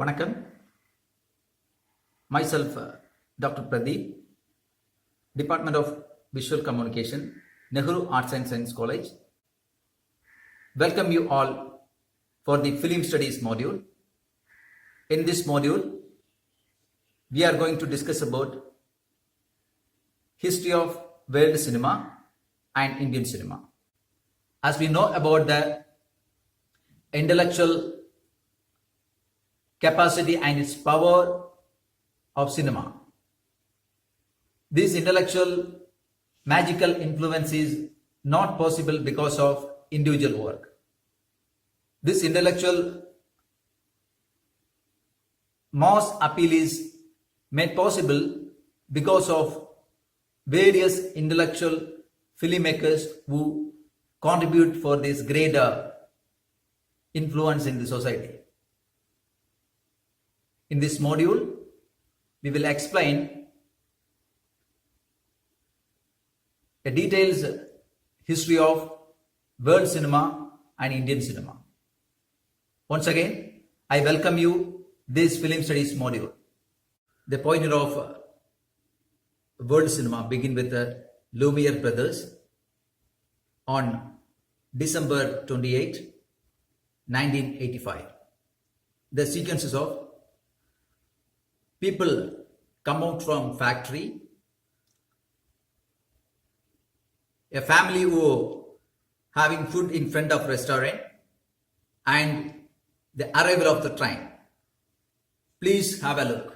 வணக்கம். Myself, Dr. Pradeep, Department of Visual Communication, Nehru Arts and Science College. Welcome you all for the Film Studies module. In this module, we are going to discuss about history of world cinema and Indian cinema. As we know about the intellectual capacity and its power of cinema, this intellectual magical influence is not possible because of individual work. This intellectual mass appeal is made possible because of various intellectual filmmakers who contribute for this great influence in the society. In this module, we will explain a detailed history of world cinema and Indian cinema. Once again, I welcome you this film studies module. The pioneer of world cinema begin with the Lumiere brothers on December 28, 1985. The sequences of people come out from factory, a family who having food in front of restaurant, and the arrival of the train. Please have a look.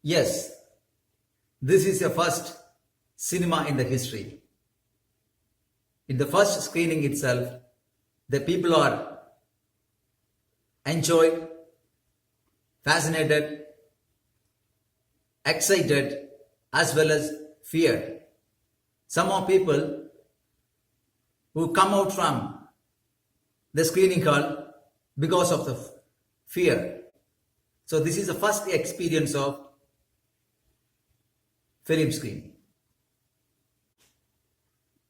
Yes, this is the first cinema in the history. In the first screening itself, the people are enjoyed, fascinated, excited, as well as feared. Some are people who come out from the screening hall because of the fear. So this is the first experience of film screen.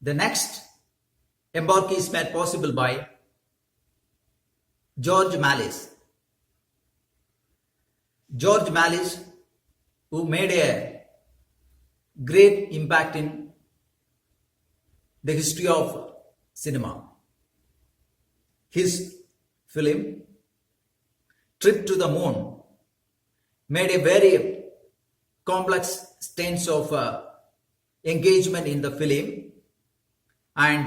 The next embark is made possible by George Malice. George Malice, who made a great impact in the history of cinema. His film, Trip to the Moon, made a very complex stance of engagement in the film, and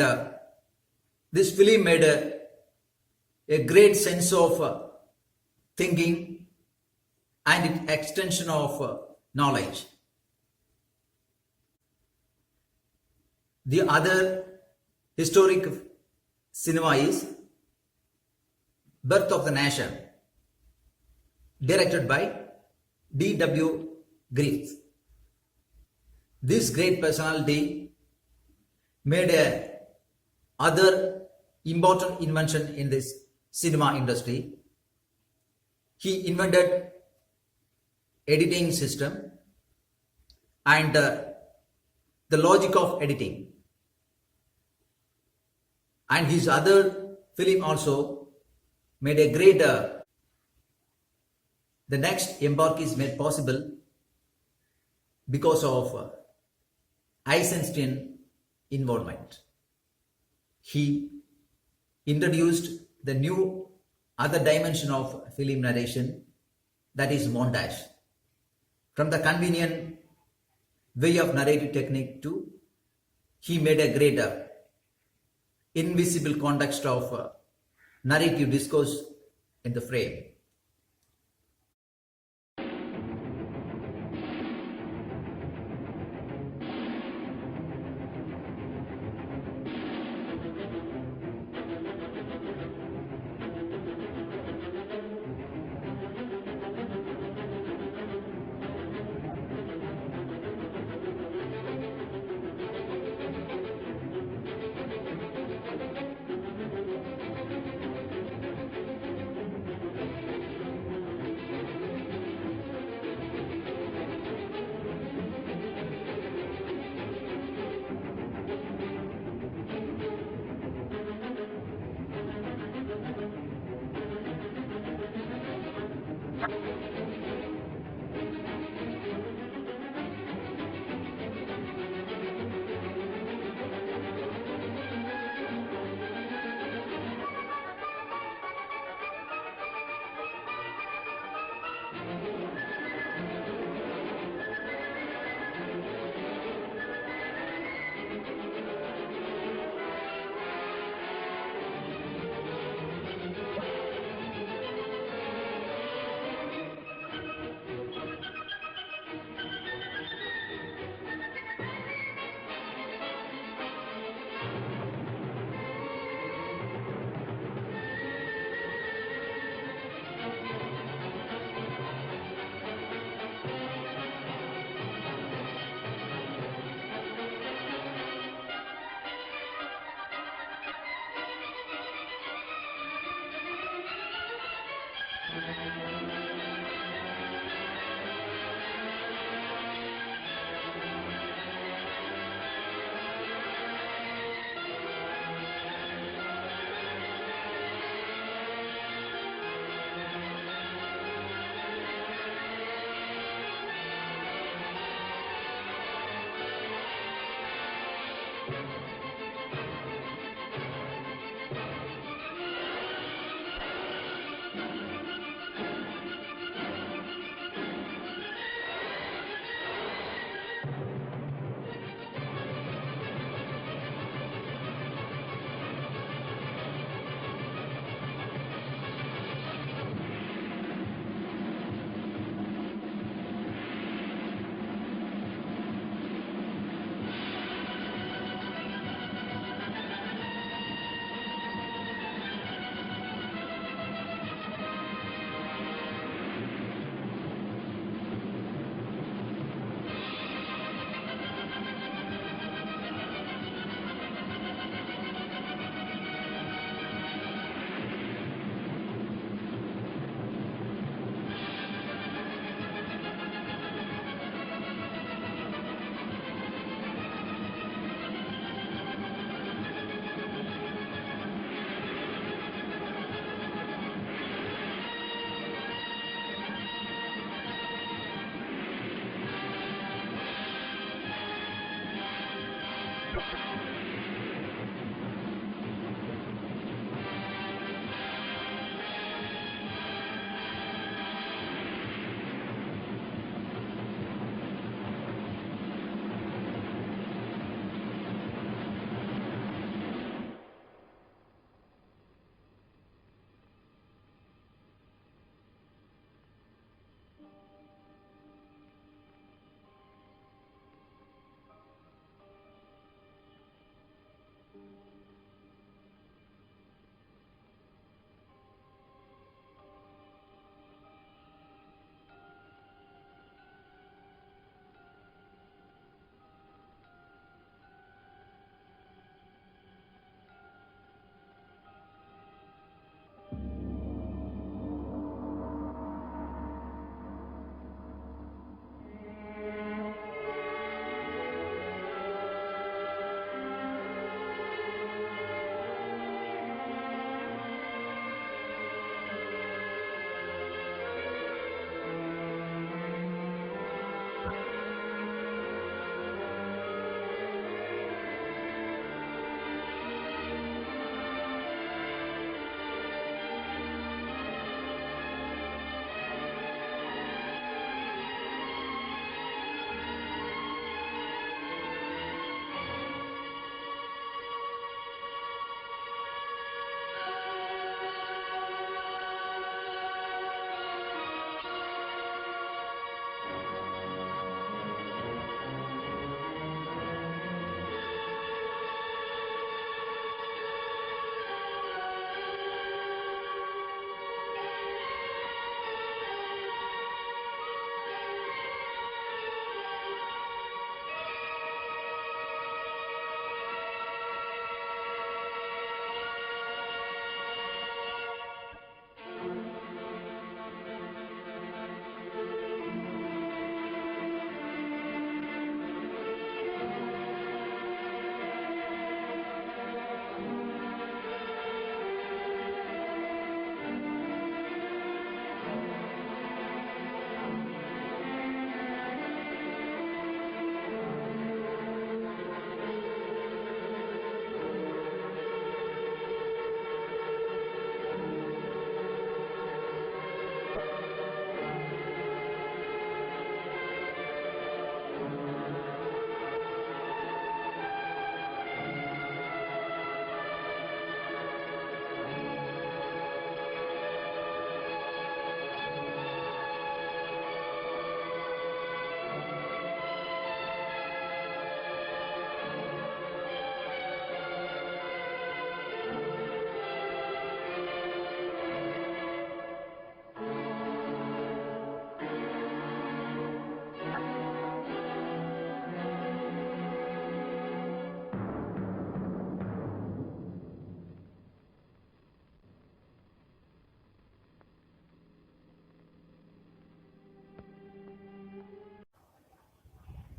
this film made a great sense of thinking and extension of knowledge. The other historic cinema is Birth of the Nation, directed by D.W. Griffith. This great personality made a other important invention in this cinema industry. He invented editing system and the logic of editing. And his other film also made a great the next embark is made possible because of Eisenstein involvement. He introduced the new other dimension of film narration, that is montage. From the convenient way of narrative technique to he made a greater invisible context of narrative discourse in the frame.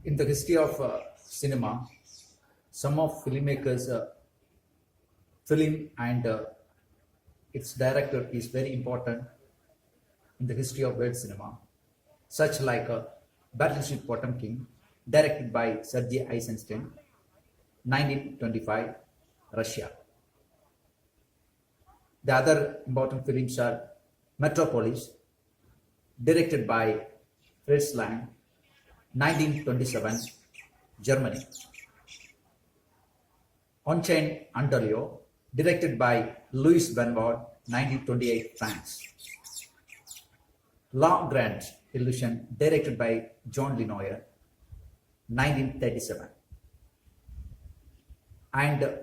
In the history of cinema, some of filmmakers, film and its director is very important in the history of world cinema, such like Battleship Potemkin, directed by Sergei Eisenstein, 1925, Russia. The other important films are Metropolis, directed by Fritz Lang, 1927, Germany. Unchained Ontario, directed by Louis Benward, 1928, France. La Grande Illusion, directed by John Lenoir, 1937. And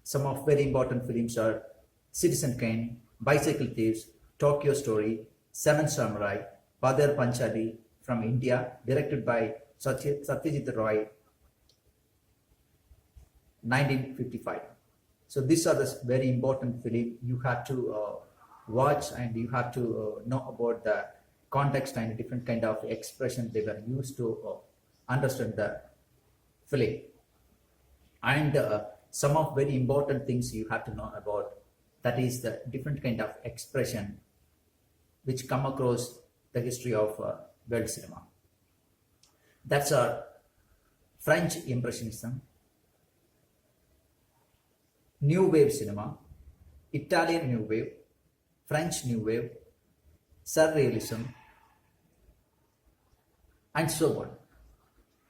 some of very important films are Citizen Kane, Bicycle Thieves, Tokyo Story, Seven Samurai, Padar Panchali from India, directed by Satyajit Roy, 1955. So these are the very important film you have to watch, and you have to know about the context and different kind of expression they were used to understand the film. And some of very important things you have to know about, that is the different kind of expression which come across the history of world cinema. That's our French Impressionism, New Wave cinema, Italian New Wave, French New Wave, Surrealism, and so on.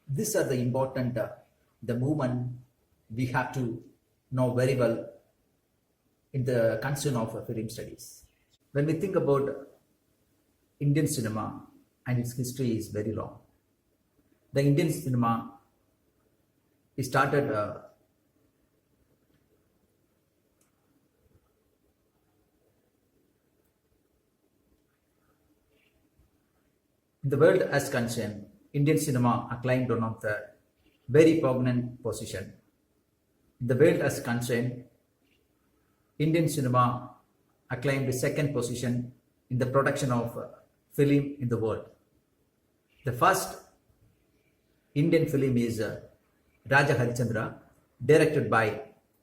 These are the important the movement we have to know very well in the concern of film studies. When we think about Indian cinema, and its history is very long. The Indian cinema started in the world as concerned. Indian cinema acclaimed one of the very prominent position. In the world as concerned, Indian cinema acclaimed the second position in the production of film in the world. The first Indian film is Raja Harichandra, directed by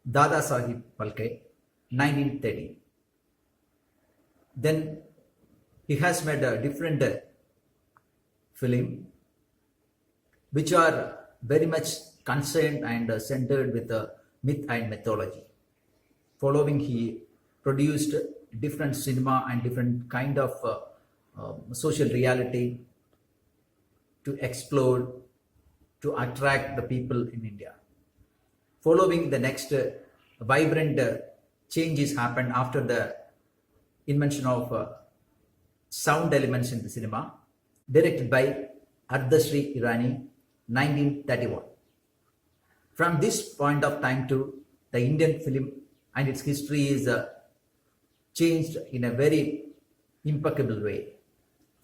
Dada Sahib Phalke, 1930. Then he has made a different film which are very much concerned and centered with myth and mythology. Following, he produced different cinema and different kind of social reality to explore, to attract the people in India. Following, the next vibrant changes happened after the invention of sound elements in the cinema, directed by Ardhashri Irani, 1931. From this point of time to the Indian film and its history is changed in a very impeccable way.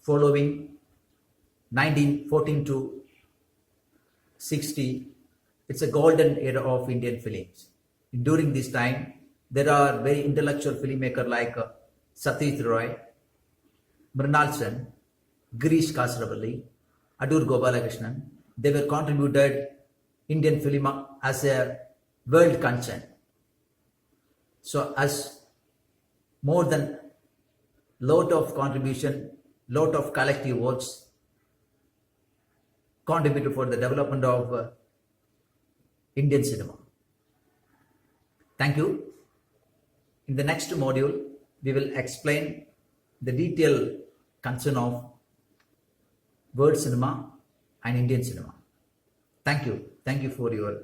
Following 1914 to 60, it's a golden era of Indian films. During this time, there are very intellectual filmmakers like Satyajit Roy, Mrinal Sen, Girish Kasaravalli, Adur Gopalakrishnan. They were contributed Indian film as a world concern. So as more than lot of contribution, lot of collective works contributed for the development of Indian cinema. Thank you. In the next module, we will explain the detailed concern of world cinema and Indian cinema. Thank you. Thank you for your